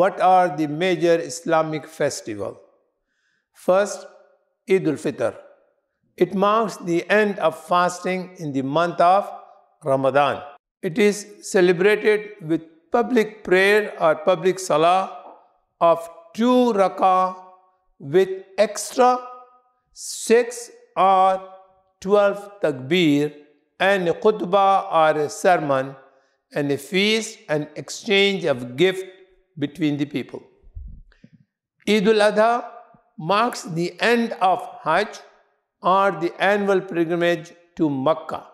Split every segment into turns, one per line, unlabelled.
what are the major Islamic festivals? First, Eid al-Fitr. It marks the end of fasting in the month of Ramadan. It is celebrated with public prayer or public salah of 2 rak'ah with extra 6 or 12 takbir and a khutbah or a sermon and a feast and exchange of gift between the people. Eid al-Adha marks the end of Hajj or the annual pilgrimage to Makkah.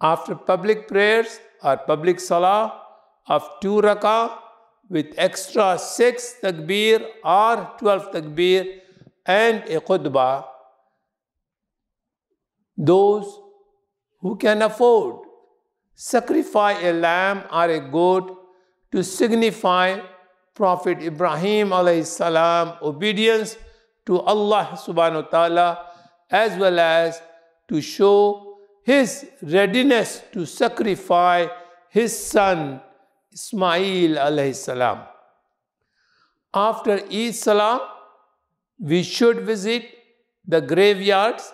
After public prayers or public salah of 2 rak'ah with extra 6 takbir or 12 takbir and a khutbah, those who can afford sacrifice a lamb or a goat to signify Prophet Ibrahim alayhi salam obedience to Allah subhanahu wa ta'ala, as well as to show his readiness to sacrifice his son Ismail alayhi salam. After each salah, we should visit the graveyards,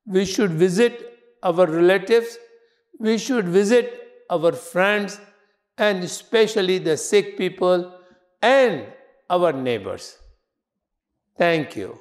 we should visit our relatives, we should visit our friends, and especially the sick people and our neighbors. Thank you.